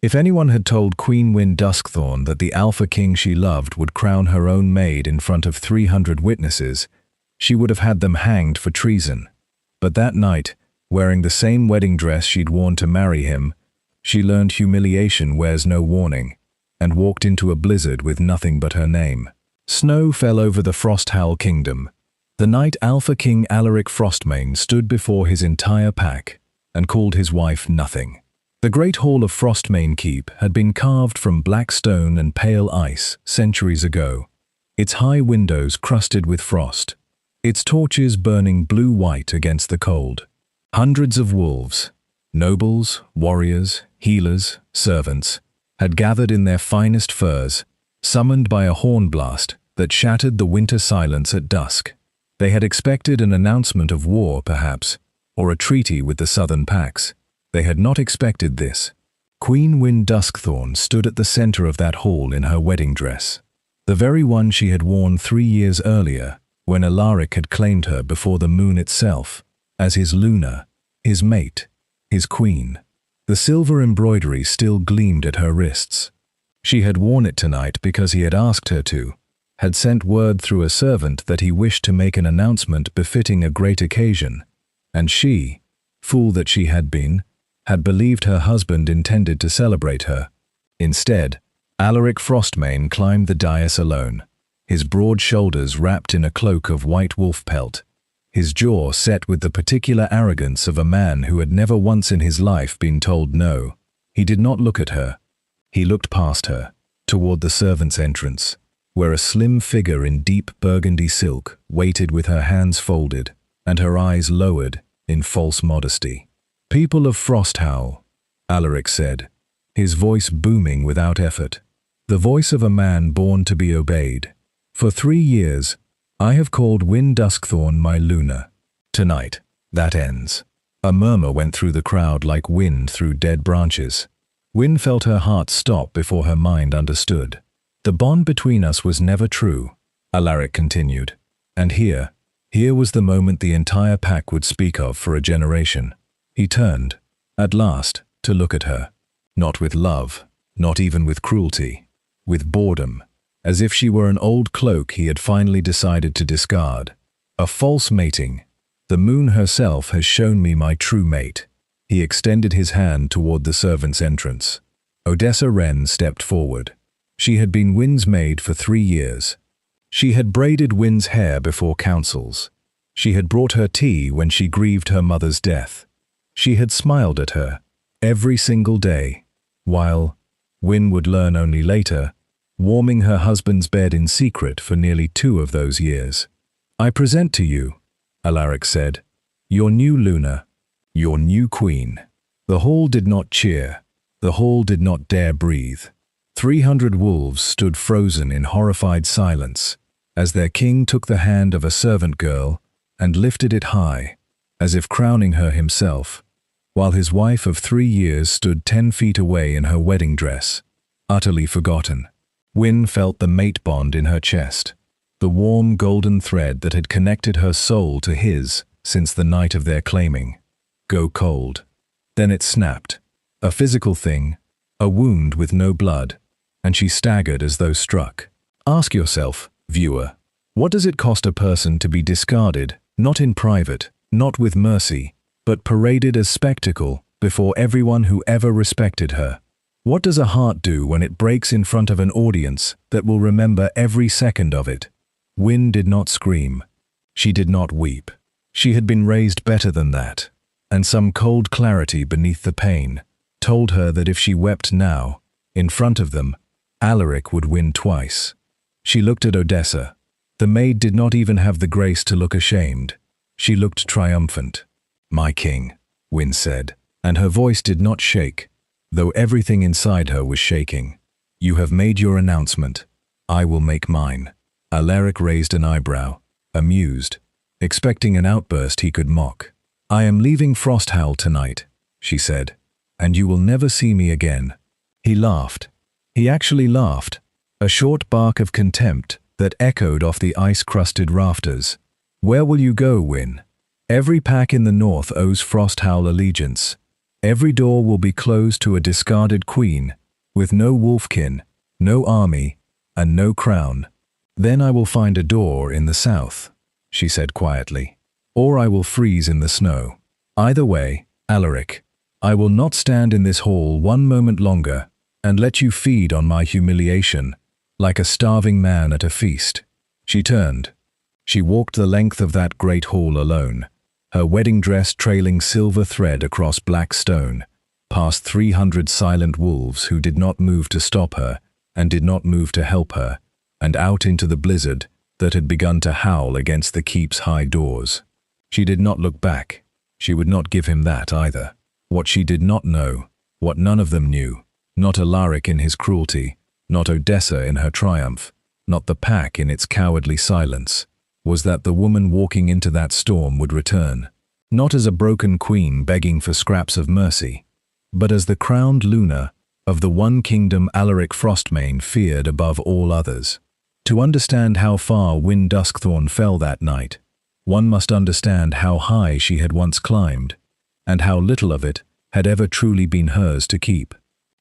If anyone had told Queen Wynne Duskthorne that the Alpha King she loved would crown her own maid in front of 300 witnesses, she would have had them hanged for treason. But that night, wearing the same wedding dress she'd worn to marry him, she learned humiliation wears no warning, and walked into a blizzard with nothing but her name. Snow fell over the Frosthowl kingdom, the night Alpha King Alaric Frostmane stood before his entire pack and called his wife nothing. The great hall of Frostmane Keep had been carved from black stone and pale ice centuries ago, its high windows crusted with frost, its torches burning blue-white against the cold. Hundreds of wolves, nobles, warriors, healers, servants, had gathered in their finest furs, summoned by a horn blast that shattered the winter silence at dusk. They had expected an announcement of war, perhaps, or a treaty with the southern packs. They had not expected this. Queen Wynne Duskthorne stood at the center of that hall in her wedding dress, the very one she had worn 3 years earlier, when Alaric had claimed her before the moon itself, as his Luna, his mate, his queen. The silver embroidery still gleamed at her wrists. She had worn it tonight because he had asked her to, had sent word through a servant that he wished to make an announcement befitting a great occasion, and she, fool that she had been, had believed her husband intended to celebrate her. Instead, Alaric Frostmane climbed the dais alone, his broad shoulders wrapped in a cloak of white wolf pelt, his jaw set with the particular arrogance of a man who had never once in his life been told no. He did not look at her. He looked past her, toward the servants' entrance, where a slim figure in deep burgundy silk waited with her hands folded and her eyes lowered in false modesty. "People of Frosthowl," Alaric said, his voice booming without effort, the voice of a man born to be obeyed. "For 3 years, I have called Wynne Duskthorne my Luna. Tonight, that ends." A murmur went through the crowd like wind through dead branches. Wynne felt her heart stop before her mind understood. "The bond between us was never true," Alaric continued. And here was the moment the entire pack would speak of for a generation. He turned, at last, to look at her. Not with love, not even with cruelty, with boredom, as if she were an old cloak he had finally decided to discard. "A false mating. The moon herself has shown me my true mate." He extended his hand toward the servants' entrance. Odessa Wren stepped forward. She had been Wynne's maid for 3 years. She had braided Wynne's hair before councils. She had brought her tea when she grieved her mother's death. She had smiled at her every single day, while, Wynne would learn only later, warming her husband's bed in secret for nearly 2 of those years. "I present to you," Alaric said, "your new Luna, your new queen." The hall did not cheer. The hall did not dare breathe. 300 wolves stood frozen in horrified silence as their king took the hand of a servant girl and lifted it high, as if crowning her himself, while his wife of 3 years stood 10 feet away in her wedding dress, utterly forgotten. Wynne felt the mate bond in her chest, the warm golden thread that had connected her soul to his since the night of their claiming, go cold. Then it snapped, a physical thing, a wound with no blood, and she staggered as though struck. Ask yourself, viewer, what does it cost a person to be discarded, not in private, not with mercy, but paraded as spectacle before everyone who ever respected her? What does a heart do when it breaks in front of an audience that will remember every second of it? Wynne did not scream. She did not weep. She had been raised better than that, and some cold clarity beneath the pain told her that if she wept now, in front of them, Alaric would win twice. She looked at Odessa. The maid did not even have the grace to look ashamed. She looked triumphant. "My king," Wynne said, and her voice did not shake, though everything inside her was shaking. "You have made your announcement. I will make mine." Alaric raised an eyebrow, amused, expecting an outburst he could mock. "I am leaving Frosthowl tonight," she said, "and you will never see me again." He laughed. He actually laughed, a short bark of contempt that echoed off the ice-crusted rafters. "Where will you go, Wynne? Every pack in the north owes Frosthowl allegiance. Every door will be closed to a discarded queen, with no wolfkin, no army, and no crown. Then I will find a door in the south, she said quietly, or I will freeze in the snow. Either way, Alaric, I will not stand in this hall one moment longer and let you feed on my humiliation, like a starving man at a feast. She turned. She walked the length of that great hall alone, her wedding dress trailing silver thread across black stone, past 300 silent wolves who did not move to stop her and did not move to help her, and out into the blizzard that had begun to howl against the keep's high doors. She did not look back. She would not give him that either. What she did not know, what none of them knew, not Alaric in his cruelty, not Odessa in her triumph, not the pack in its cowardly silence, was that the woman walking into that storm would return, not as a broken queen begging for scraps of mercy, but as the crowned Luna of the one kingdom Alaric Frostmane feared above all others. To understand how far Wynne Duskthorne fell that night, one must understand how high she had once climbed, and how little of it had ever truly been hers to keep.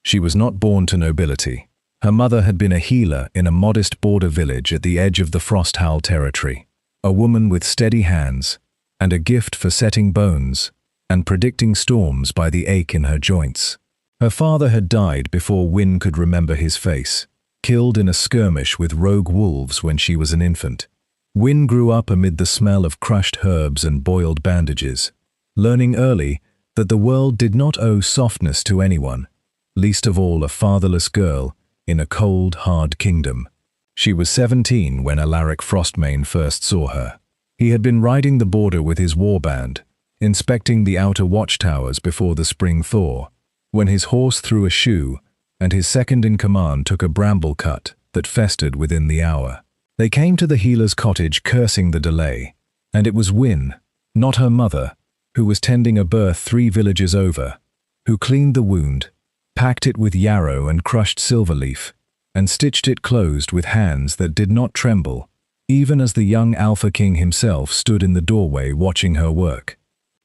She was not born to nobility. Her mother had been a healer in a modest border village at the edge of the Frosthowl territory, a woman with steady hands and a gift for setting bones and predicting storms by the ache in her joints. Her father had died before Wynne could remember his face, killed in a skirmish with rogue wolves when she was an infant. Wynne grew up amid the smell of crushed herbs and boiled bandages, learning early that the world did not owe softness to anyone, least of all a fatherless girl in a cold, hard kingdom. She was 17 when Alaric Frostmane first saw her. He had been riding the border with his warband, inspecting the outer watchtowers before the spring thaw, when his horse threw a shoe and his second-in-command took a bramble cut that festered within the hour. They came to the healer's cottage cursing the delay, and it was Wynne, not her mother, who was tending a birth 3 villages over, who cleaned the wound, packed it with yarrow and crushed silverleaf, and stitched it closed with hands that did not tremble, even as the young Alpha King himself stood in the doorway watching her work.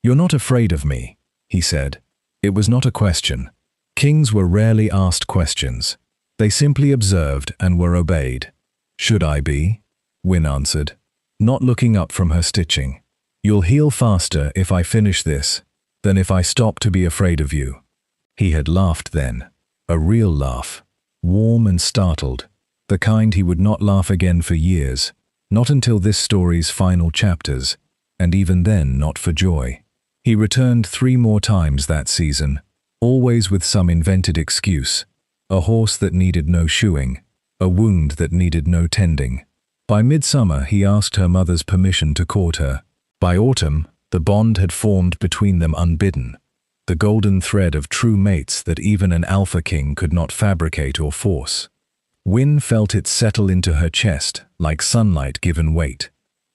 "You're not afraid of me," he said. It was not a question. Kings were rarely asked questions. They simply observed and were obeyed. "Should I be?" Wynne answered, not looking up from her stitching. "You'll heal faster if I finish this than if I stop to be afraid of you." He had laughed then, a real laugh, warm and startled, the kind he would not laugh again for years, not until this story's final chapters, and even then not for joy. He returned 3 more times that season, always with some invented excuse, a horse that needed no shoeing, a wound that needed no tending. By midsummer he asked her mother's permission to court her. By autumn, the bond had formed between them unbidden, the golden thread of true mates that even an Alpha King could not fabricate or force. Wynne felt it settle into her chest like sunlight given weight,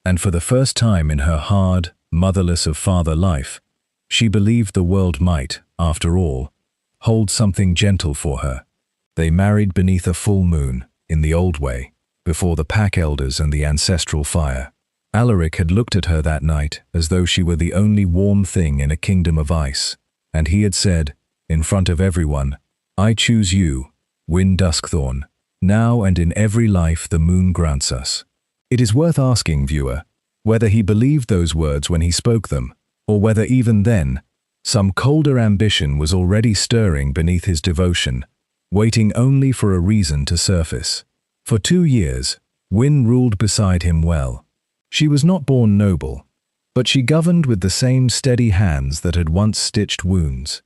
and for the first time in her hard, motherless of father life, she believed the world might, after all, hold something gentle for her. They married beneath a full moon, in the old way, before the pack elders and the ancestral fire. Alaric had looked at her that night as though she were the only warm thing in a kingdom of ice, and he had said, in front of everyone, "I choose you, Wynne Duskthorne, now and in every life the moon grants us." It is worth asking, viewer, whether he believed those words when he spoke them, or whether even then, some colder ambition was already stirring beneath his devotion, waiting only for a reason to surface. For 2 years, Wynne ruled beside him well. She was not born noble, but she governed with the same steady hands that had once stitched wounds.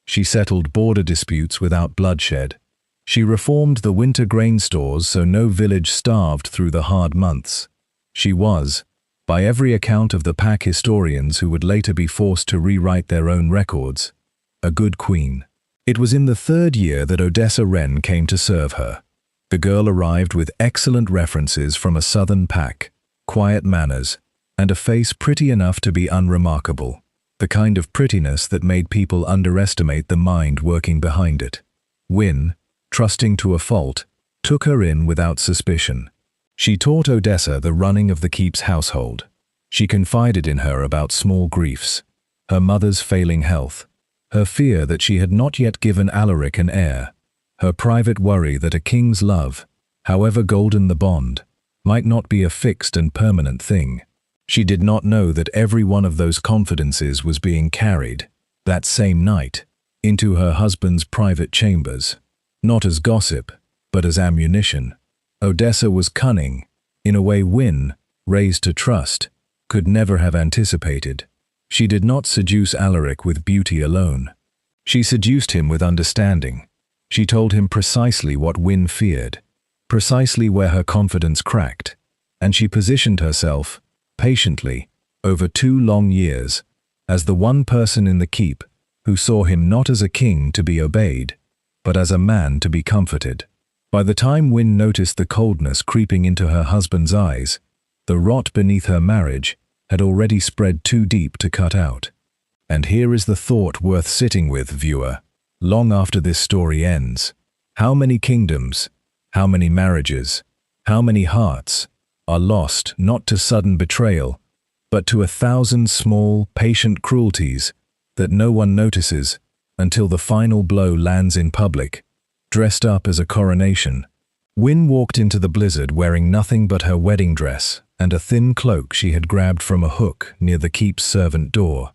She settled border disputes without bloodshed. She reformed the winter grain stores so no village starved through the hard months. She was, by every account of the pack historians who would later be forced to rewrite their own records, a good queen. It was in the 3rd year that Odessa Wren came to serve her. The girl arrived with excellent references from a southern pack, quiet manners, and a face pretty enough to be unremarkable, the kind of prettiness that made people underestimate the mind working behind it. Wynne, trusting to a fault, took her in without suspicion. She taught Odessa the running of the keep's household. She confided in her about small griefs, her mother's failing health, her fear that she had not yet given Alaric an heir, her private worry that a king's love, however golden the bond, might not be a fixed and permanent thing. She did not know that every one of those confidences was being carried, that same night, into her husband's private chambers, not as gossip, but as ammunition. Odessa was cunning, in a way Wynne, raised to trust, could never have anticipated. She did not seduce Alaric with beauty alone. She seduced him with understanding. She told him precisely what Wynne feared, precisely where her confidence cracked, and she positioned herself, patiently, over 2 long years, as the one person in the keep who saw him not as a king to be obeyed, but as a man to be comforted. By the time Wynne noticed the coldness creeping into her husband's eyes, the rot beneath her marriage had already spread too deep to cut out. And here is the thought worth sitting with, viewer, long after this story ends. How many kingdoms, how many marriages, how many hearts are lost not to sudden betrayal, but to 1,000 small, patient cruelties that no one notices until the final blow lands in public, dressed up as a coronation. Wynne walked into the blizzard wearing nothing but her wedding dress and a thin cloak she had grabbed from a hook near the keep's servant door.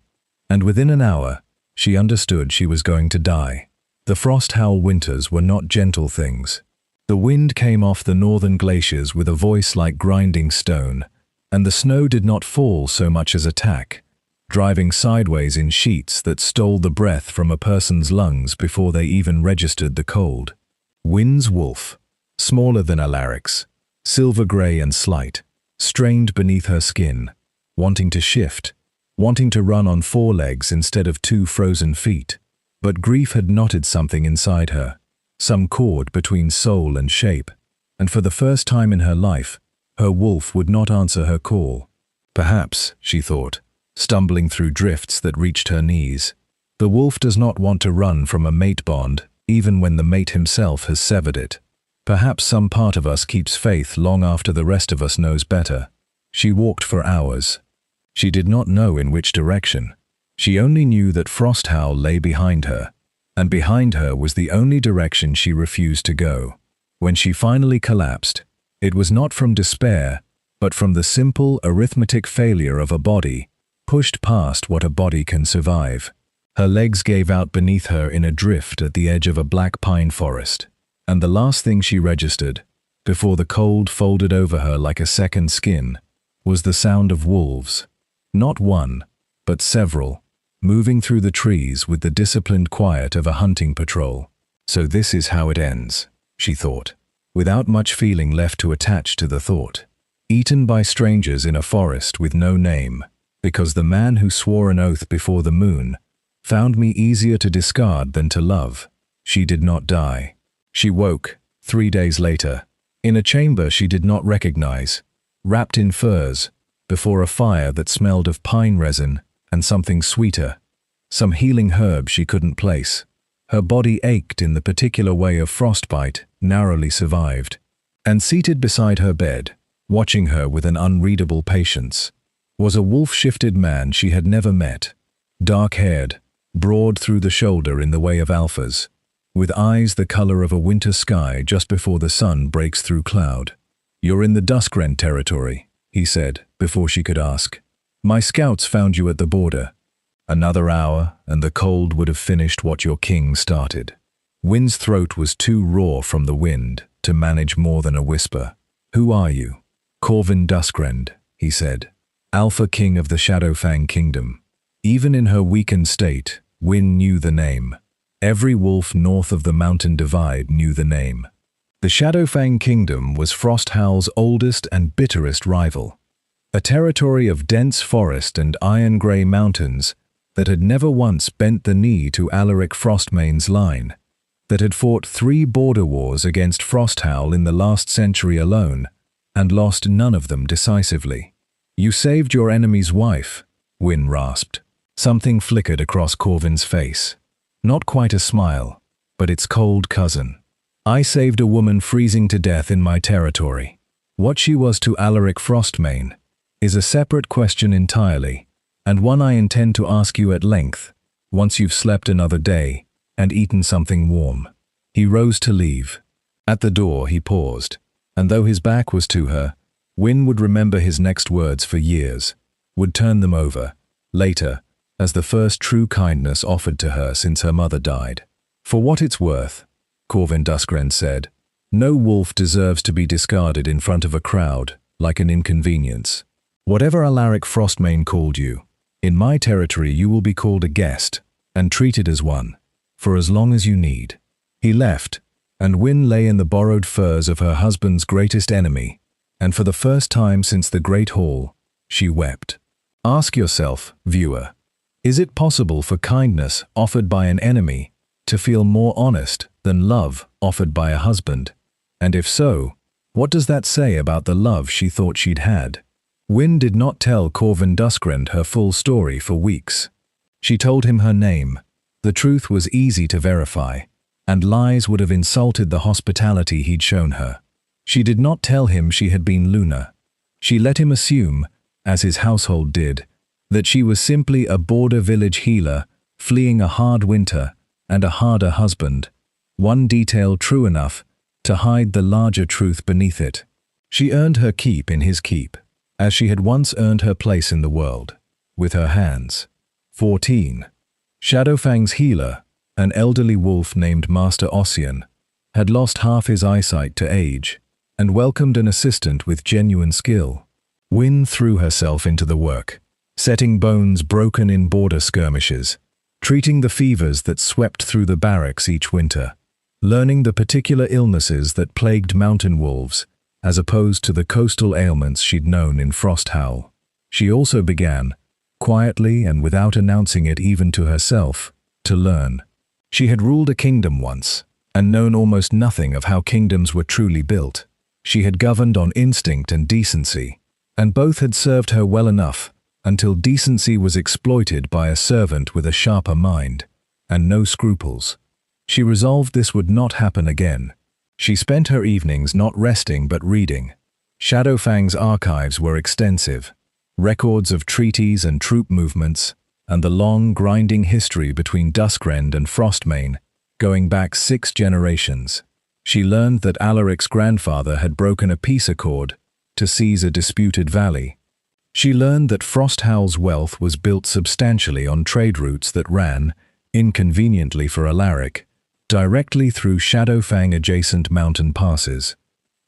And within an hour, she understood she was going to die. The frost-howl winters were not gentle things. The wind came off the northern glaciers with a voice like grinding stone, and the snow did not fall so much as attack, driving sideways in sheets that stole the breath from a person's lungs before they even registered the cold. Wynne's wolf, smaller than Alaric's, silver-grey and slight, strained beneath her skin, wanting to shift, wanting to run on 4 legs instead of 2 frozen feet. But grief had knotted something inside her, some cord between soul and shape, and for the first time in her life, her wolf would not answer her call. Perhaps, she thought, stumbling through drifts that reached her knees, the wolf does not want to run from a mate bond, even when the mate himself has severed it. Perhaps some part of us keeps faith long after the rest of us knows better. She walked for hours. She did not know in which direction. She only knew that Frosthowl lay behind her, and behind her was the only direction she refused to go. When she finally collapsed, it was not from despair, but from the simple arithmetic failure of a body, pushed past what a body can survive. Her legs gave out beneath her in a drift at the edge of a black pine forest, and the last thing she registered, before the cold folded over her like a second skin, was the sound of wolves. Not one, but several, moving through the trees with the disciplined quiet of a hunting patrol. So this is how it ends, she thought, without much feeling left to attach to the thought. Eaten by strangers in a forest with no name, because the man who swore an oath before the moon found me easier to discard than to love. She did not die. She woke, 3 days later, in a chamber she did not recognize, wrapped in furs, before a fire that smelled of pine resin and something sweeter, some healing herb she couldn't place. Her body ached in the particular way of frostbite narrowly survived, and seated beside her bed, watching her with an unreadable patience, was a wolf-shifted man she had never met, dark-haired, broad through the shoulder in the way of alphas, with eyes the color of a winter sky just before the sun breaks through cloud. "You're in the Duskrend territory," he said, before she could ask. "My scouts found you at the border." Another hour, and the cold would have finished what your king started. Wynne's throat was too raw from the wind to manage more than a whisper. "Who are you?" "Corvin Duskrend," he said, "Alpha King of the Shadowfang Kingdom." Even in her weakened state, Wynne knew the name. Every wolf north of the mountain divide knew the name. The Shadowfang Kingdom was Frosthowl's oldest and bitterest rival, a territory of dense forest and iron-grey mountains that had never once bent the knee to Alaric Frostmane's line, that had fought 3 border wars against Frosthowl in the last century alone, and lost none of them decisively. "You saved your enemy's wife," Wynne rasped. Something flickered across Corvin's face. Not quite a smile, but its cold cousin. "I saved a woman freezing to death in my territory. What she was to Alaric Frostmane is a separate question entirely, and one I intend to ask you at length once you've slept another day and eaten something warm. He rose to leave. At the door he paused, and though his back was to her, Wynne would remember his next words for years, would turn them over, later, as the first true kindness offered to her since her mother died. "For what it's worth," Wynne Duskthorne said, "no wolf deserves to be discarded in front of a crowd like an inconvenience. Whatever Alaric Frostmane called you, in my territory you will be called a guest and treated as one, for as long as you need." He left, and Wynne lay in the borrowed furs of her husband's greatest enemy, and for the first time since the Great Hall, she wept. Ask yourself, viewer, is it possible for kindness offered by an enemy to feel more honest than love offered by a husband? And if so, what does that say about the love she thought she'd had? Wynne did not tell Wynne Duskthorne her full story for weeks. She told him her name. The truth was easy to verify, and lies would have insulted the hospitality he'd shown her. She did not tell him she had been Luna. She let him assume, as his household did, that she was simply a border village healer fleeing a hard winter and a harder husband, one detail true enough to hide the larger truth beneath it. She earned her keep in his keep, as she had once earned her place in the world, with her hands. 14. Shadowfang's healer, an elderly wolf named Master Ossian, had lost half his eyesight to age and welcomed an assistant with genuine skill. Wynne threw herself into the work, setting bones broken in border skirmishes, treating the fevers that swept through the barracks each winter, learning the particular illnesses that plagued mountain wolves, as opposed to the coastal ailments she'd known in Frosthowl. She also began, quietly and without announcing it even to herself, to learn. She had ruled a kingdom once, and known almost nothing of how kingdoms were truly built. She had governed on instinct and decency, and both had served her well enough until decency was exploited by a servant with a sharper mind, and no scruples. She resolved this would not happen again. She spent her evenings not resting but reading. Shadowfang's archives were extensive, records of treaties and troop movements, and the long, grinding history between Duskrend and Frostmane, going back 6 generations. She learned that Alaric's grandfather had broken a peace accord to seize a disputed valley. She learned that Frosthowl's wealth was built substantially on trade routes that ran, inconveniently for Alaric, directly through Shadowfang-adjacent mountain passes.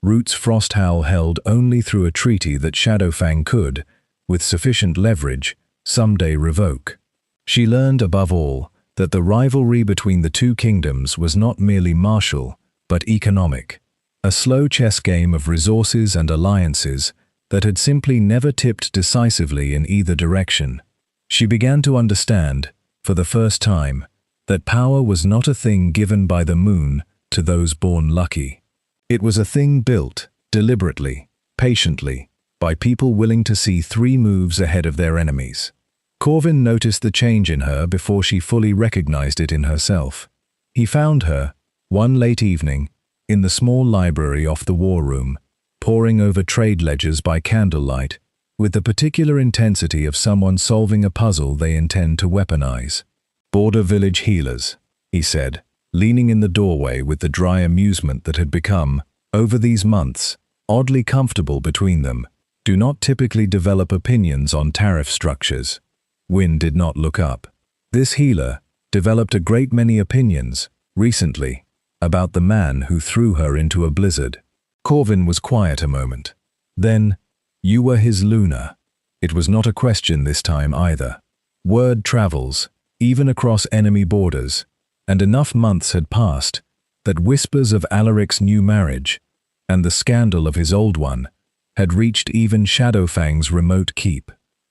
Routes Frosthowl held only through a treaty that Shadowfang could, with sufficient leverage, someday revoke. She learned, above all, that the rivalry between the two kingdoms was not merely martial, but economic, a slow chess game of resources and alliances that had simply never tipped decisively in either direction. She began to understand, for the first time, that power was not a thing given by the moon to those born lucky. It was a thing built, deliberately, patiently, by people willing to see 3 moves ahead of their enemies. Corvin noticed the change in her before she fully recognized it in herself. He found her, one late evening, in the small library off the war room, poring over trade ledgers by candlelight, with the particular intensity of someone solving a puzzle they intend to weaponize. "Border village healers," he said, leaning in the doorway with the dry amusement that had become, over these months, oddly comfortable between them, do not typically develop opinions on tariff structures. Wynne did not look up. This healer developed a great many opinions, recently, about the man who threw her into a blizzard. Corvin was quiet a moment. Then, "You were his Luna." It was not a question this time either. Word travels, even across enemy borders, and enough months had passed that whispers of Alaric's new marriage, and the scandal of his old one, had reached even Shadowfang's remote keep.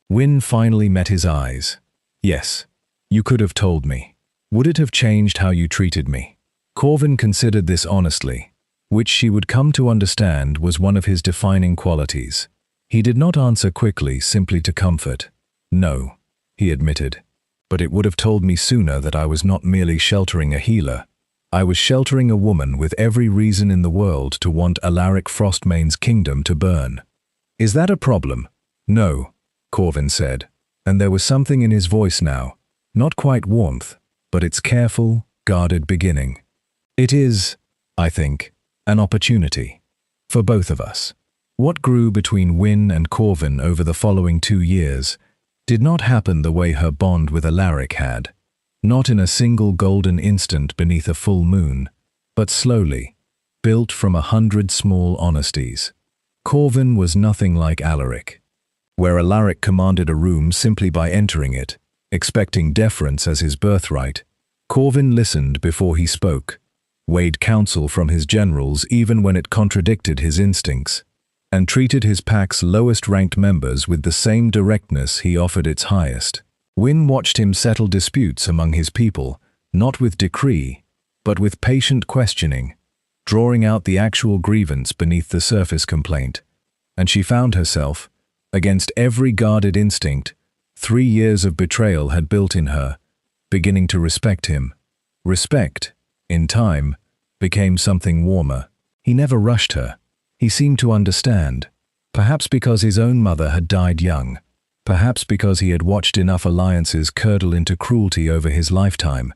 Wynne finally met his eyes. "Yes, you could have told me. Would it have changed how you treated me?" Corvin considered this honestly, which she would come to understand was one of his defining qualities. He did not answer quickly simply to comfort. "No," he admitted, "but it would have told me sooner that I was not merely sheltering a healer. I was sheltering a woman with every reason in the world to want Alaric Frostmane's kingdom to burn." "Is that a problem?" "No," Corvin said, and there was something in his voice now, Not quite warmth, but its careful, guarded beginning. It is, I think, an opportunity. For both of us. What grew between Wynne and Corvin over the following 2 years did not happen the way her bond with Alaric had. Not in a single golden instant beneath a full moon, but slowly, built from 100 small honesties. Corvin was nothing like Alaric. Where Alaric commanded a room simply by entering it, expecting deference as his birthright, Corvin listened before he spoke, weighed counsel from his generals even when it contradicted his instincts, and treated his pack's lowest-ranked members with the same directness he offered its highest. Wynne watched him settle disputes among his people, not with decree, but with patient questioning, drawing out the actual grievance beneath the surface complaint, and she found herself, against every guarded instinct 3 years of betrayal had built in her, beginning to respect him. Respect, in time, became something warmer. He never rushed her. He seemed to understand, perhaps because his own mother had died young, perhaps because he had watched enough alliances curdle into cruelty over his lifetime,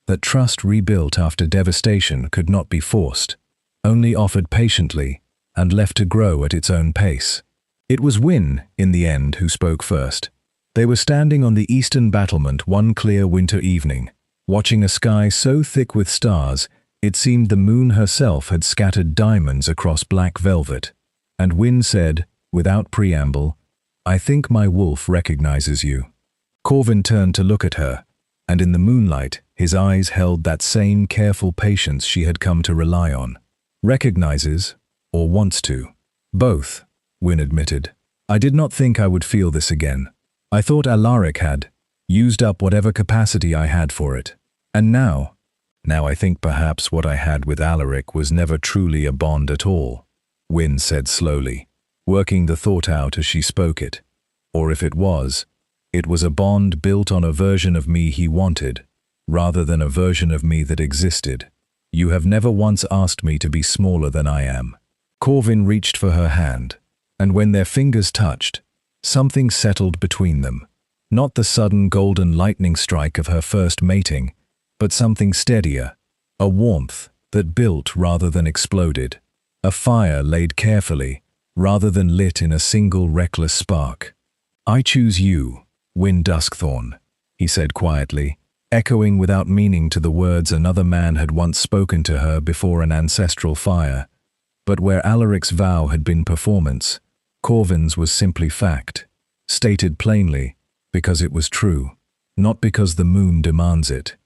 that trust rebuilt after devastation could not be forced, only offered patiently and left to grow at its own pace. It was Wynne, in the end, who spoke first. They were standing on the eastern battlement one clear winter evening, watching a sky so thick with stars it seemed the moon herself had scattered diamonds across black velvet, and Wynne said, without preamble, "I think my wolf recognizes you." Corvin turned to look at her, and in the moonlight his eyes held that same careful patience she had come to rely on. Recognizes, or wants to. Both, Wynne admitted. I did not think I would feel this again. I thought Alaric had used up whatever capacity I had for it. And now I think perhaps what I had with Alaric was never truly a bond at all, Wynne said slowly, working the thought out as she spoke it. Or if it was a bond built on a version of me he wanted, rather than a version of me that existed. You have never once asked me to be smaller than I am. Corvin reached for her hand, and when their fingers touched, something settled between them. Not the sudden golden lightning strike of her first mating, but something steadier, a warmth that built rather than exploded, a fire laid carefully rather than lit in a single reckless spark. I choose you, Wynne Duskthorne, he said quietly, echoing without meaning to the words another man had once spoken to her before an ancestral fire. But where Alaric's vow had been performance, Corvin's was simply fact, stated plainly because it was true, not because the moon demands it.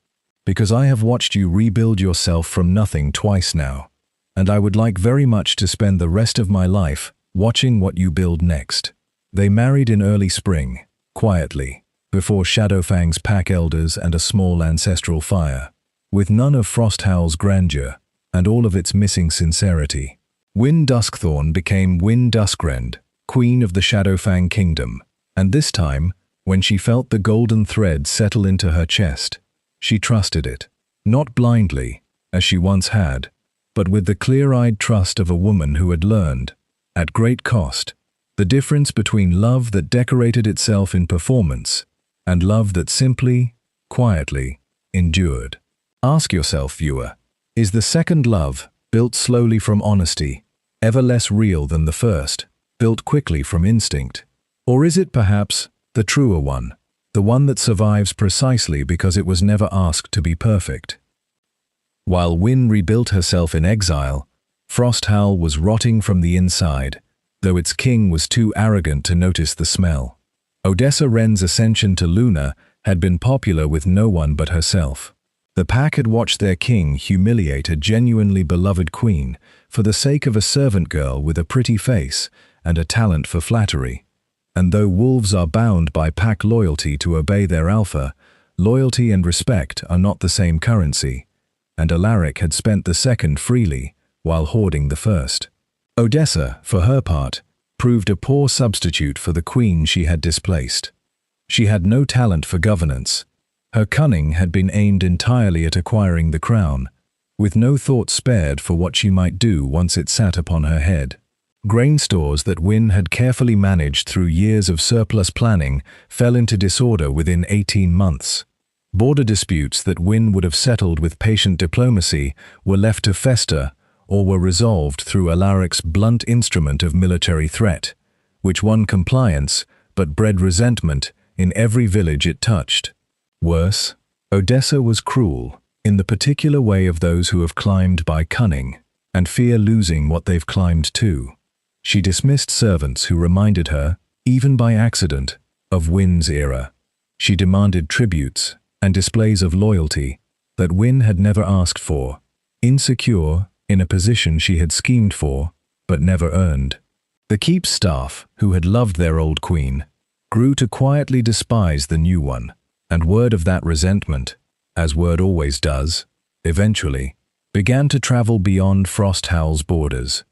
Because I have watched you rebuild yourself from nothing twice now, and I would like very much to spend the rest of my life watching what you build next. They married in early spring, quietly, before Shadowfang's pack elders and a small ancestral fire, with none of Frosthowl's grandeur and all of its missing sincerity. Wynne Duskthorne became Wynne Duskrend, queen of the Shadowfang kingdom, and this time, when she felt the golden thread settle into her chest, she trusted it, not blindly, as she once had, but with the clear-eyed trust of a woman who had learned, at great cost, the difference between love that decorated itself in performance and love that simply, quietly, endured. Ask yourself, viewer, is the second love, built slowly from honesty, ever less real than the first, built quickly from instinct? Or is it perhaps the truer one? The one that survives precisely because it was never asked to be perfect. While Wynne rebuilt herself in exile, Frosthowl was rotting from the inside, though its king was too arrogant to notice the smell. Odessa Wren's ascension to Luna had been popular with no one but herself. The pack had watched their king humiliate a genuinely beloved queen for the sake of a servant girl with a pretty face and a talent for flattery. And though wolves are bound by pack loyalty to obey their alpha, loyalty and respect are not the same currency, and Alaric had spent the second freely while hoarding the first. Odessa, for her part, proved a poor substitute for the queen she had displaced. She had no talent for governance. Her cunning had been aimed entirely at acquiring the crown, with no thought spared for what she might do once it sat upon her head. Grain stores that Wynne had carefully managed through years of surplus planning fell into disorder within 18 months. Border disputes that Wynne would have settled with patient diplomacy were left to fester or were resolved through Alaric's blunt instrument of military threat, which won compliance but bred resentment in every village it touched. Worse, Odessa was cruel, in the particular way of those who have climbed by cunning and fear losing what they've climbed too. She dismissed servants who reminded her, even by accident, of Wynne's era. She demanded tributes and displays of loyalty that Wynne had never asked for, insecure in a position she had schemed for but never earned. The keep's staff, who had loved their old queen, grew to quietly despise the new one, and word of that resentment, as word always does, eventually, began to travel beyond Frosthowl's borders.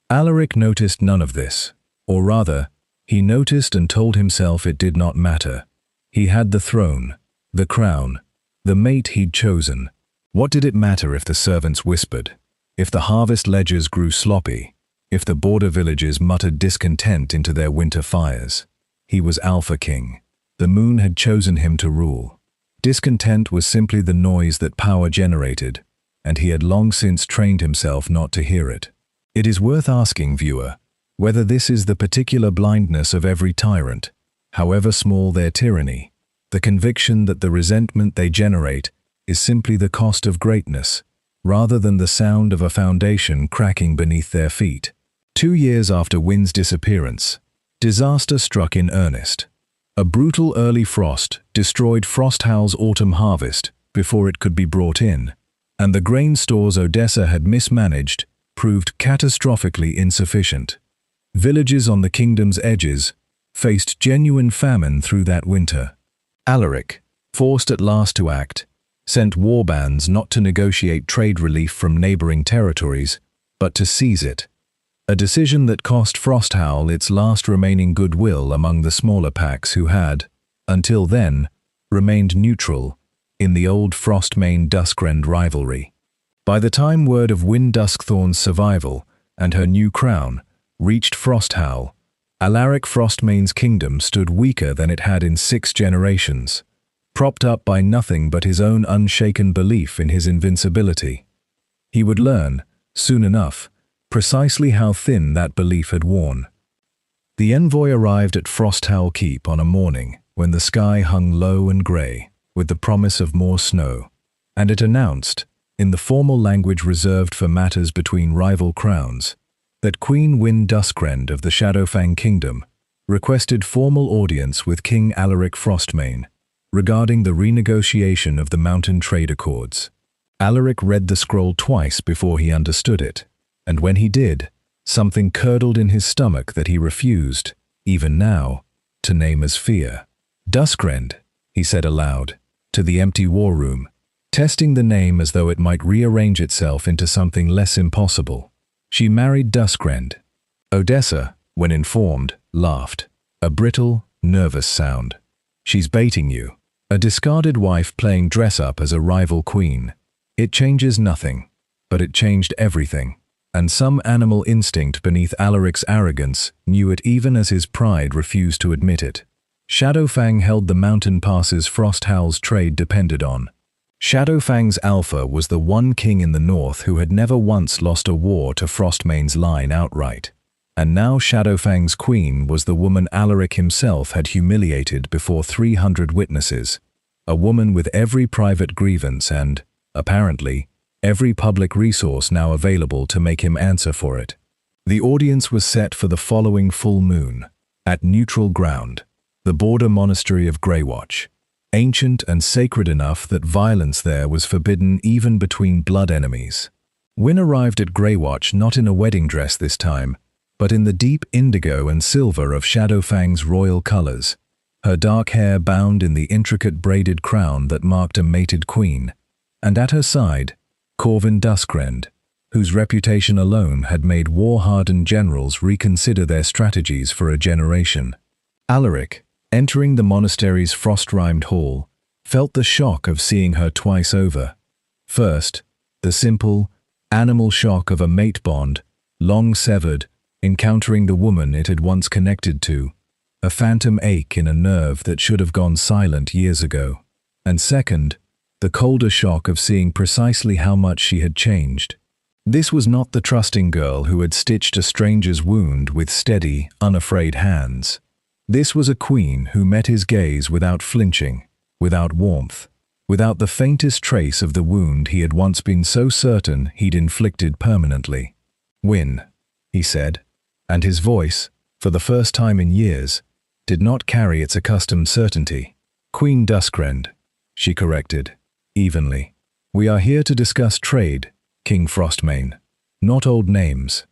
Alaric noticed none of this, or rather, he noticed and told himself it did not matter. He had the throne, the crown, the mate he'd chosen. What did it matter if the servants whispered, if the harvest ledgers grew sloppy, if the border villages muttered discontent into their winter fires? He was Alpha King. The moon had chosen him to rule. Discontent was simply the noise that power generated, and he had long since trained himself not to hear it. It is worth asking, viewer, whether this is the particular blindness of every tyrant, however small their tyranny, the conviction that the resentment they generate is simply the cost of greatness, rather than the sound of a foundation cracking beneath their feet. 2 years after Wynne's disappearance, disaster struck in earnest. A brutal early frost destroyed Frosthowl's autumn harvest before it could be brought in, and the grain stores Odessa had mismanaged proved catastrophically insufficient. Villages on the kingdom's edges faced genuine famine through that winter. Alaric, forced at last to act, sent warbands not to negotiate trade relief from neighboring territories, but to seize it. A decision that cost Frosthowl its last remaining goodwill among the smaller packs who had, until then, remained neutral in the old Frostmane Duskthorne rivalry. By the time word of Wynne Duskthorne's survival and her new crown reached Frosthowl, Alaric Frostmane's kingdom stood weaker than it had in 6 generations, propped up by nothing but his own unshaken belief in his invincibility. He would learn, soon enough, precisely how thin that belief had worn. The envoy arrived at Frosthowl Keep on a morning when the sky hung low and grey, with the promise of more snow, and it announced, in the formal language reserved for matters between rival crowns, that Queen Wynne Duskthorne of the Shadowfang Kingdom requested formal audience with King Alaric Frostmane regarding the renegotiation of the mountain trade accords. Alaric read the scroll twice before he understood it, and when he did, something curdled in his stomach that he refused, even now, to name as fear. "Duskthorne," he said aloud, to the empty war room, testing the name as though it might rearrange itself into something less impossible. She married Duskthorne. Odessa, when informed, laughed, a brittle, nervous sound. "She's baiting you. A discarded wife playing dress-up as a rival queen. It changes nothing, but it changed everything, and some animal instinct beneath Alaric's arrogance knew it even as his pride refused to admit it. Shadowfang held the mountain passes Frosthowl's trade depended on. Shadowfang's Alpha was the one king in the north who had never once lost a war to Frostmane's line outright, and now Shadowfang's queen was the woman Alaric himself had humiliated before 300 witnesses, a woman with every private grievance and, apparently, every public resource now available to make him answer for it. The audience was set for the following full moon, at neutral ground, the border monastery of Greywatch, ancient and sacred enough that violence there was forbidden even between blood enemies. Wynne arrived at Greywatch not in a wedding dress this time, but in the deep indigo and silver of Shadowfang's royal colors, her dark hair bound in the intricate braided crown that marked a mated queen, and at her side, Wynne Duskthorne, whose reputation alone had made war-hardened generals reconsider their strategies for a generation. Alaric, entering the monastery's frost-rimed hall, felt the shock of seeing her twice over. First, the simple, animal shock of a mate bond, long severed, encountering the woman it had once connected to, a phantom ache in a nerve that should have gone silent years ago. and second, the colder shock of seeing precisely how much she had changed. This was not the trusting girl who had stitched a stranger's wound with steady, unafraid hands. This was a queen who met his gaze without flinching, without warmth, without the faintest trace of the wound he had once been so certain he'd inflicted permanently. "Wynne," he said, and his voice, for the first time in years, did not carry its accustomed certainty. "Queen Duskthorne," she corrected, evenly. "We are here to discuss trade, King Frostmane, not old names.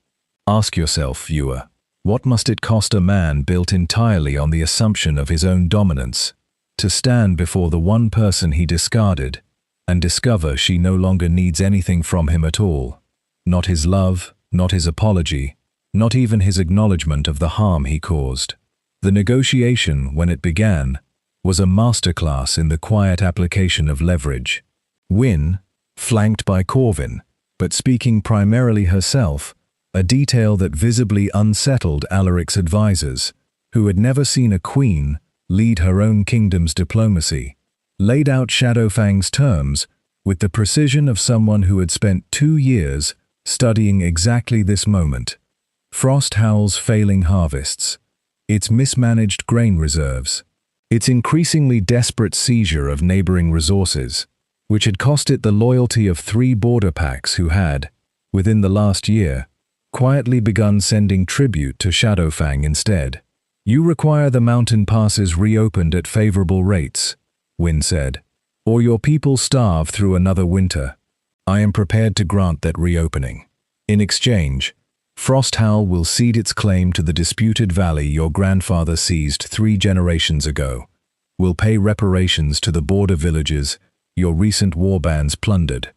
Ask yourself, viewer, what must it cost a man built entirely on the assumption of his own dominance, to stand before the one person he discarded and discover she no longer needs anything from him at all? Not his love, not his apology, not even his acknowledgement of the harm he caused. The negotiation, when it began, was a masterclass in the quiet application of leverage. Wynne, flanked by Corvin, but speaking primarily herself, a detail that visibly unsettled Alaric's advisors, who had never seen a queen lead her own kingdom's diplomacy, laid out Shadowfang's terms with the precision of someone who had spent 2 years studying exactly this moment. Frost Howl's failing harvests, its mismanaged grain reserves, its increasingly desperate seizure of neighboring resources, which had cost it the loyalty of 3 border packs who had, within the last year, quietly begun sending tribute to Shadowfang instead. "You require the mountain passes reopened at favorable rates," Wynne said, "or your people starve through another winter. I am prepared to grant that reopening. In exchange, Frost Howl will cede its claim to the disputed valley your grandfather seized 3 generations ago, will pay reparations to the border villages your recent warbands plundered,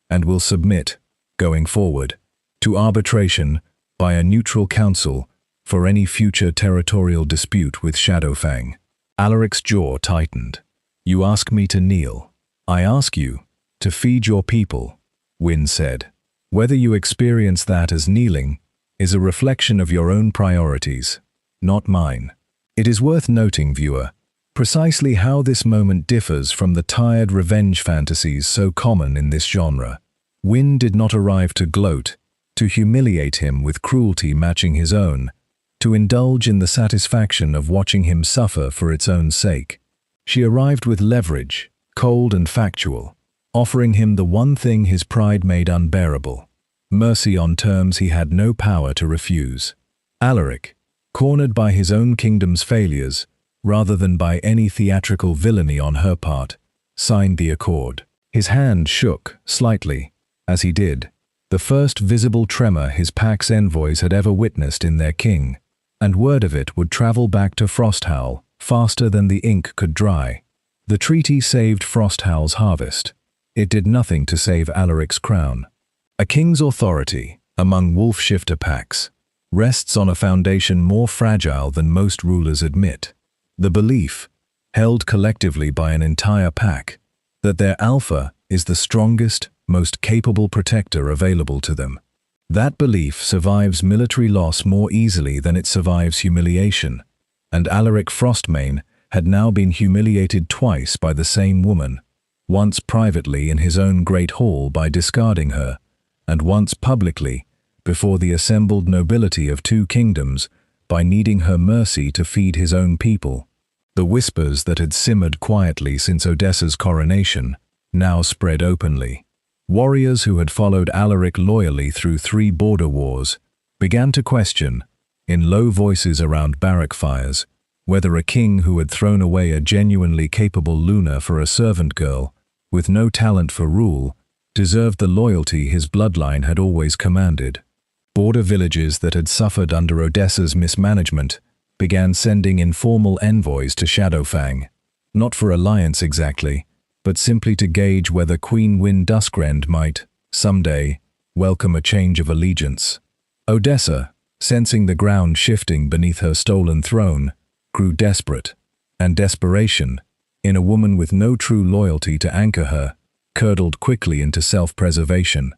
and will submit, going forward, to arbitration by a neutral council for any future territorial dispute with Shadowfang." Alaric's jaw tightened. "You ask me to kneel. I ask you to feed your people," Wynne said. "Whether you experience that as kneeling is a reflection of your own priorities, not mine." It is worth noting, viewer, precisely how this moment differs from the tired revenge fantasies so common in this genre. Wynne did not arrive to gloat, to humiliate him with cruelty matching his own, to indulge in the satisfaction of watching him suffer for its own sake. She arrived with leverage, cold and factual, offering him the one thing his pride made unbearable: mercy on terms he had no power to refuse. Alaric, cornered by his own kingdom's failures, rather than by any theatrical villainy on her part, signed the accord. His hand shook, slightly, as he did, the first visible tremor his pack's envoys had ever witnessed in their king, and word of it would travel back to Frosthowl faster than the ink could dry. The treaty saved Frosthowl's harvest. It did nothing to save Alaric's crown. A king's authority, among wolf-shifter packs, rests on a foundation more fragile than most rulers admit. The belief, held collectively by an entire pack, that their alpha is the strongest, most capable protector available to them. That belief survives military loss more easily than it survives humiliation, and Alaric Frostmane had now been humiliated twice by the same woman, once privately in his own great hall by discarding her, and once publicly, before the assembled nobility of 2 kingdoms, by needing her mercy to feed his own people. The whispers that had simmered quietly since Odessa's coronation now spread openly. Warriors who had followed Alaric loyally through 3 border wars began to question, in low voices around barrack fires, whether a king who had thrown away a genuinely capable Luna for a servant girl, with no talent for rule, deserved the loyalty his bloodline had always commanded. Border villages that had suffered under Odessa's mismanagement began sending informal envoys to Shadowfang, not for alliance exactly, but simply to gauge whether Queen Wynne Duskthorne might, someday, welcome a change of allegiance. Odessa, sensing the ground shifting beneath her stolen throne, grew desperate, and desperation, in a woman with no true loyalty to anchor her, curdled quickly into self-preservation.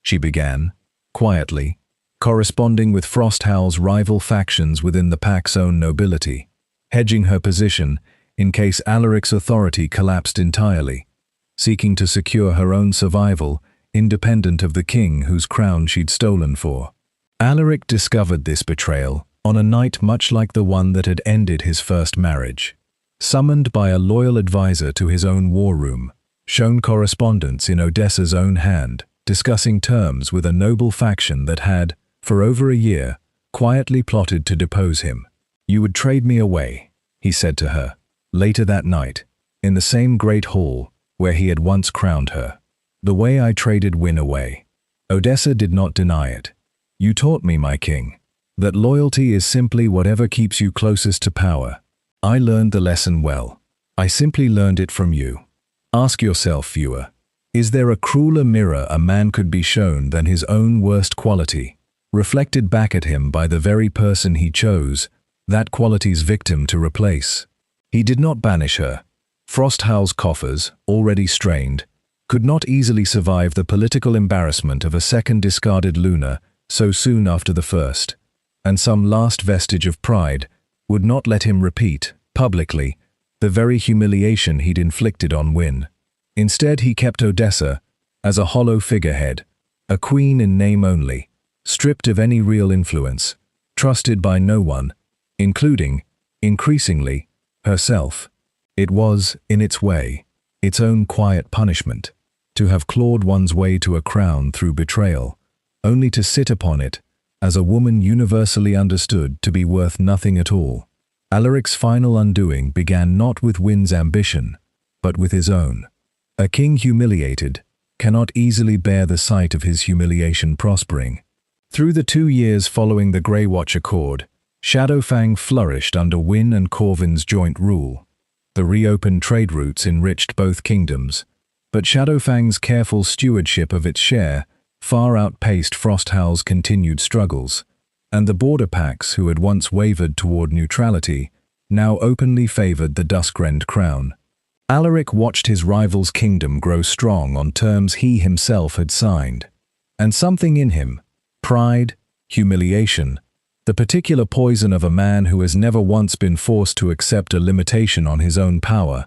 She began, quietly, corresponding with Frosthowl's rival factions within the pack's own nobility, hedging her position in case Alaric's authority collapsed entirely, seeking to secure her own survival, independent of the king whose crown she'd stolen for. Alaric discovered this betrayal on a night much like the one that had ended his first marriage. Summoned by a loyal advisor to his own war room, shown correspondence in Odessa's own hand, discussing terms with a noble faction that had, for over a year, quietly plotted to depose him. "You would trade me away," he said to her, later that night, in the same great hall where he had once crowned her. "The way I traded Wynne away." Odessa did not deny it. "You taught me, my king, that loyalty is simply whatever keeps you closest to power. I learned the lesson well. I simply learned it from you. Ask yourself, viewer, is there a crueler mirror a man could be shown than his own worst quality, reflected back at him by the very person he chose, that quality's victim, to replace? He did not banish her. Frosthowl's coffers, already strained, could not easily survive the political embarrassment of a second discarded Luna so soon after the first, and some last vestige of pride would not let him repeat, publicly, the very humiliation he'd inflicted on Wynne. Instead, he kept Odessa as a hollow figurehead, a queen in name only, stripped of any real influence, trusted by no one, including, increasingly, herself. It was, in its way, its own quiet punishment, to have clawed one's way to a crown through betrayal, only to sit upon it as a woman universally understood to be worth nothing at all. Alaric's final undoing began not with Wynne's ambition, but with his own. A king humiliated cannot easily bear the sight of his humiliation prospering. Through the 2 years following the Grey Watch Accord, Shadowfang flourished under Wynne and Corvin's joint rule. The reopened trade routes enriched both kingdoms, but Shadowfang's careful stewardship of its share far outpaced Frosthowl's continued struggles, and the border pacts who had once wavered toward neutrality now openly favored the Duskrend crown. Alaric watched his rival's kingdom grow strong on terms he himself had signed, and something in him, pride, humiliation, the particular poison of a man who has never once been forced to accept a limitation on his own power,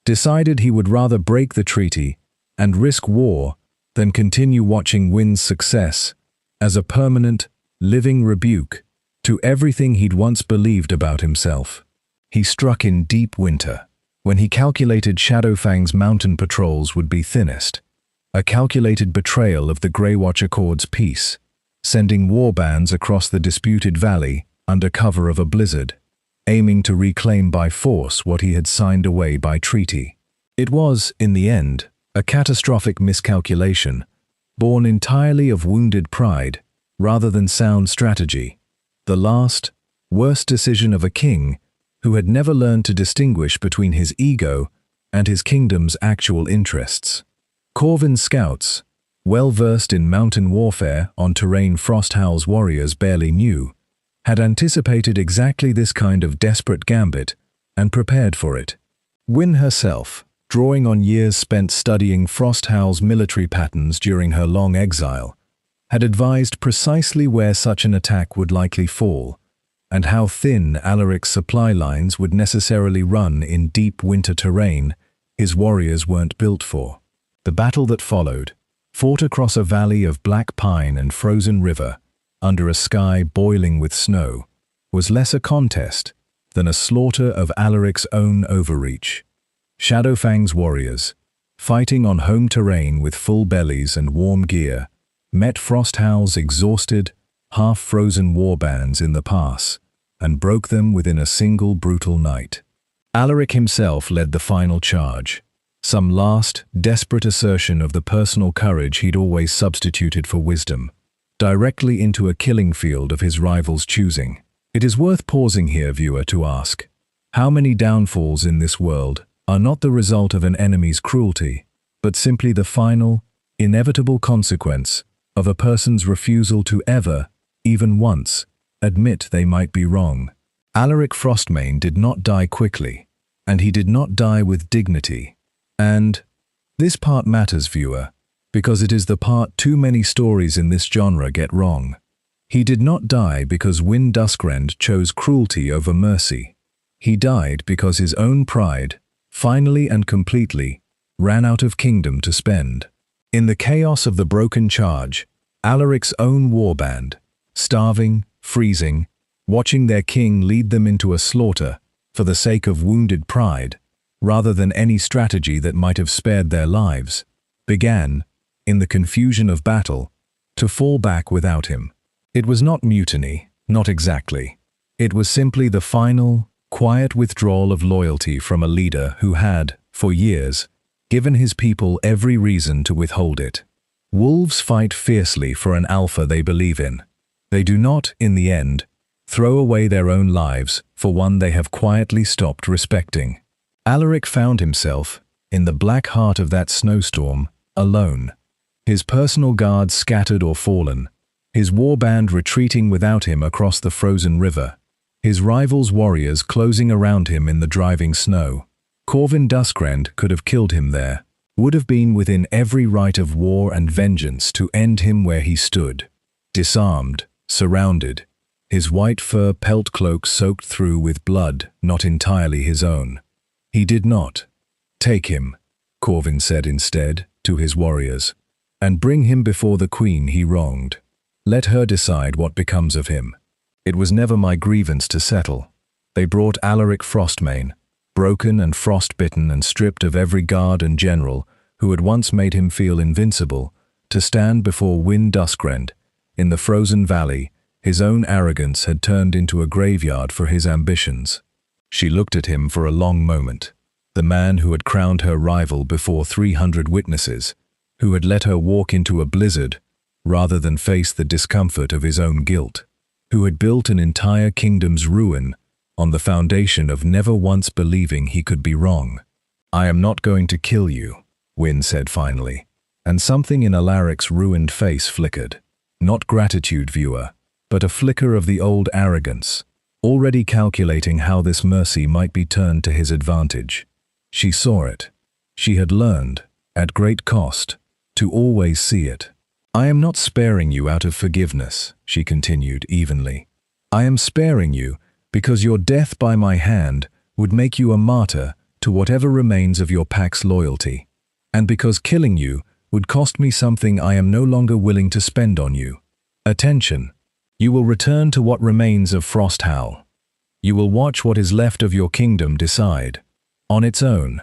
decided he would rather break the treaty and risk war than continue watching Wynne's success as a permanent, living rebuke to everything he'd once believed about himself. He struck in deep winter, when he calculated Shadowfang's mountain patrols would be thinnest, a calculated betrayal of the Grey Watch Accord's peace, sending war bands across the disputed valley under cover of a blizzard, aiming to reclaim by force what he had signed away by treaty. It was, in the end, a catastrophic miscalculation, born entirely of wounded pride rather than sound strategy, the last, worst decision of a king who had never learned to distinguish between his ego and his kingdom's actual interests. Corvin's scouts, well versed in mountain warfare on terrain Frosthowl's warriors barely knew, had anticipated exactly this kind of desperate gambit and prepared for it. Wynne herself, drawing on years spent studying Frosthowl's military patterns during her long exile, had advised precisely where such an attack would likely fall, and how thin Alaric's supply lines would necessarily run in deep winter terrain his warriors weren't built for. The battle that followed, fought across a valley of black pine and frozen river, under a sky boiling with snow, was less a contest than a slaughter of Alaric's own overreach. Shadowfang's warriors, fighting on home terrain with full bellies and warm gear, met Frosthowl's exhausted, half-frozen warbands in the pass and broke them within a single brutal night. Alaric himself led the final charge, some last, desperate assertion of the personal courage he'd always substituted for wisdom, directly into a killing field of his rival's choosing. It is worth pausing here, viewer, to ask, how many downfalls in this world are not the result of an enemy's cruelty, but simply the final, inevitable consequence of a person's refusal to ever, even once, admit they might be wrong. Alaric Frostmane did not die quickly, and he did not die with dignity. And this part matters, viewer, because it is the part too many stories in this genre get wrong. He did not die because Wynne Duskrend chose cruelty over mercy. He died because his own pride, finally and completely, ran out of kingdom to spend. In the chaos of the broken charge, Alaric's own warband, starving, freezing, watching their king lead them into a slaughter for the sake of wounded pride, rather than any strategy that might have spared their lives, began, in the confusion of battle, to fall back without him. It was not mutiny, not exactly. It was simply the final, quiet withdrawal of loyalty from a leader who had, for years, given his people every reason to withhold it. Wolves fight fiercely for an alpha they believe in. They do not, in the end, throw away their own lives for one they have quietly stopped respecting. Alaric found himself, in the black heart of that snowstorm, alone. His personal guards scattered or fallen, his warband retreating without him across the frozen river, his rivals' warriors closing around him in the driving snow. Wynne Duskthorne could have killed him there, would have been within every right of war and vengeance to end him where he stood, disarmed, surrounded, his white fur pelt cloak soaked through with blood not entirely his own. He did not. Take him, Wynne said instead, to his warriors, and bring him before the queen he wronged. Let her decide what becomes of him. It was never my grievance to settle. They brought Alaric Frostmane, broken and frost-bitten and stripped of every guard and general who had once made him feel invincible, to stand before Wynne Duskthorne. In the frozen valley, his own arrogance had turned into a graveyard for his ambitions. She looked at him for a long moment, the man who had crowned her rival before 300 witnesses, who had let her walk into a blizzard rather than face the discomfort of his own guilt, who had built an entire kingdom's ruin on the foundation of never once believing he could be wrong. I am not going to kill you, Wynne said finally, and something in Alaric's ruined face flickered. Not gratitude, viewer, but a flicker of the old arrogance, already calculating how this mercy might be turned to his advantage. She saw it. She had learned, at great cost, to always see it. I am not sparing you out of forgiveness, she continued evenly. I am sparing you because your death by my hand would make you a martyr to whatever remains of your pack's loyalty, and because killing you would cost me something I am no longer willing to spend on you. Attention. You will return to what remains of Frosthowl. You will watch what is left of your kingdom decide, on its own,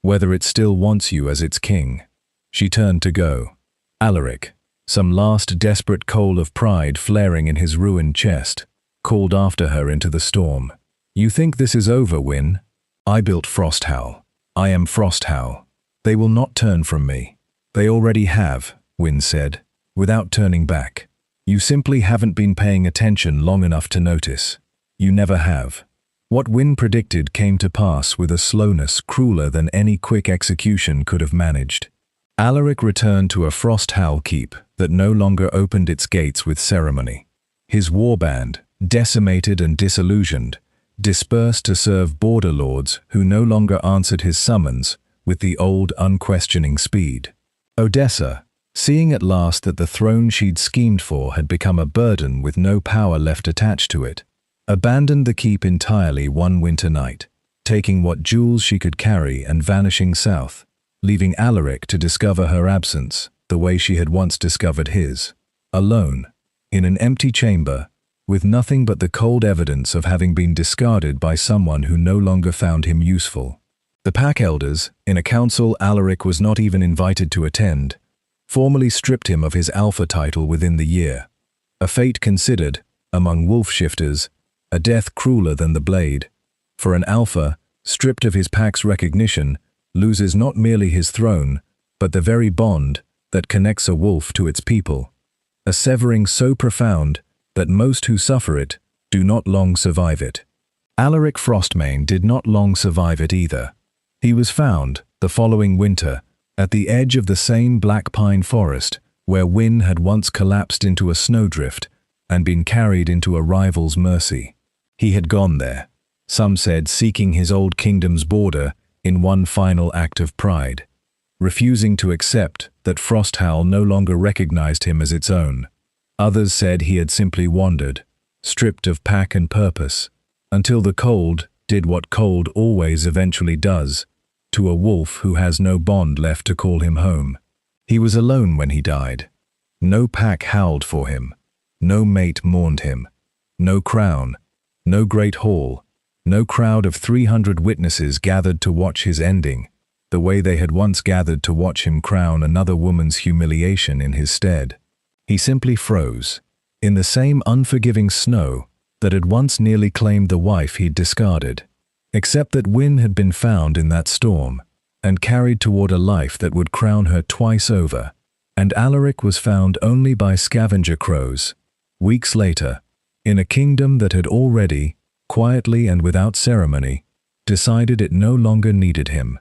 whether it still wants you as its king. She turned to go. Alaric, some last desperate coal of pride flaring in his ruined chest, called after her into the storm. You think this is over, Wynne? I built Frosthowl. I am Frosthowl. They will not turn from me. They already have, Wynne said, without turning back. You simply haven't been paying attention long enough to notice. You never have. What Wynne predicted came to pass with a slowness crueler than any quick execution could have managed. Alaric returned to a Frosthowl keep that no longer opened its gates with ceremony. His warband, decimated and disillusioned, dispersed to serve border lords who no longer answered his summons with the old unquestioning speed. Odessa, seeing at last that the throne she'd schemed for had become a burden with no power left attached to it, abandoned the keep entirely one winter night, taking what jewels she could carry and vanishing south, leaving Alaric to discover her absence the way she had once discovered his, alone, in an empty chamber, with nothing but the cold evidence of having been discarded by someone who no longer found him useful. The pack elders, in a council Alaric was not even invited to attend, formally stripped him of his alpha title within the year, a fate considered, among wolf shifters, a death crueler than the blade, for an alpha, stripped of his pack's recognition, loses not merely his throne, but the very bond that connects a wolf to its people, a severing so profound that most who suffer it do not long survive it. Alaric Frostmane did not long survive it either. He was found, the following winter, at the edge of the same black pine forest where Wynne had once collapsed into a snowdrift and been carried into a rival's mercy. He had gone there, some said seeking his old kingdom's border in one final act of pride, refusing to accept that Frosthowl no longer recognized him as its own. Others said he had simply wandered, stripped of pack and purpose, until the cold, did what cold always eventually does to a wolf who has no bond left to call him home. He was alone when he died. No pack howled for him. No mate mourned him. No crown. No great hall. No crowd of 300 witnesses gathered to watch his ending, the way they had once gathered to watch him crown another woman's humiliation in his stead. He simply froze, in the same unforgiving snow that had once nearly claimed the wife he'd discarded, except that Wynne had been found in that storm and carried toward a life that would crown her twice over, and Alaric was found only by scavenger crows, weeks later, in a kingdom that had already, quietly and without ceremony, decided it no longer needed him.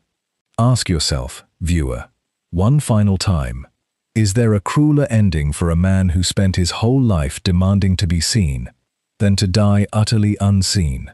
Ask yourself, viewer, one final time, is there a crueler ending for a man who spent his whole life demanding to be seen, than to die utterly unseen,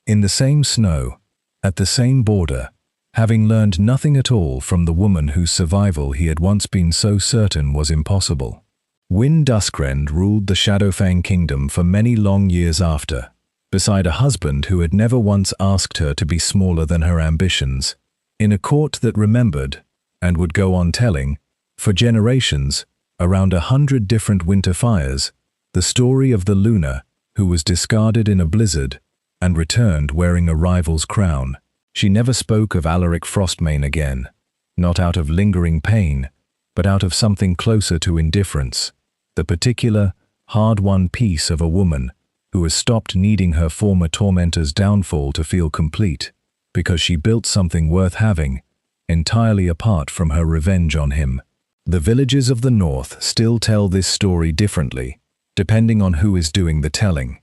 in the same snow, at the same border, having learned nothing at all from the woman whose survival he had once been so certain was impossible? Wynne Duskthorne ruled the Shadowfang kingdom for many long years after, beside a husband who had never once asked her to be smaller than her ambitions, in a court that remembered, and would go on telling, for generations, around 100 different winter fires, the story of the Luna who was discarded in a blizzard and returned wearing a rival's crown. She never spoke of Alaric Frostmane again, not out of lingering pain, but out of something closer to indifference, the particular, hard-won peace of a woman who has stopped needing her former tormentor's downfall to feel complete, because she built something worth having, entirely apart from her revenge on him. The villages of the north still tell this story differently, depending on who is doing the telling.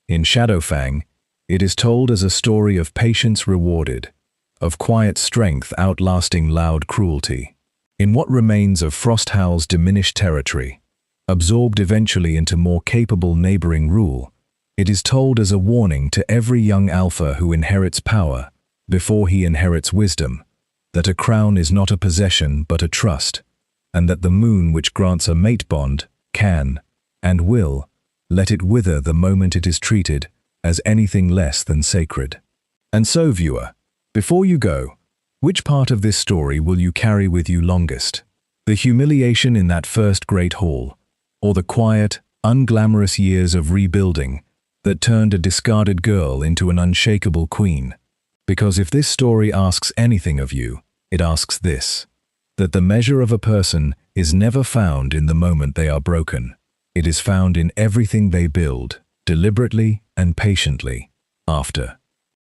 In Shadowfang, it is told as a story of patience rewarded, of quiet strength outlasting loud cruelty. In what remains of Frosthowl's diminished territory, absorbed eventually into more capable neighboring rule, it is told as a warning to every young alpha who inherits power before he inherits wisdom, that a crown is not a possession but a trust, and that the moon which grants a mate bond can, and will, let it wither the moment it is treated as anything less than sacred. And so, viewer, before you go, which part of this story will you carry with you longest? The humiliation in that first great hall, or the quiet, unglamorous years of rebuilding that turned a discarded girl into an unshakable queen? Because if this story asks anything of you, it asks this: that the measure of a person is never found in the moment they are broken. It is found in everything they build, deliberately and patiently, after.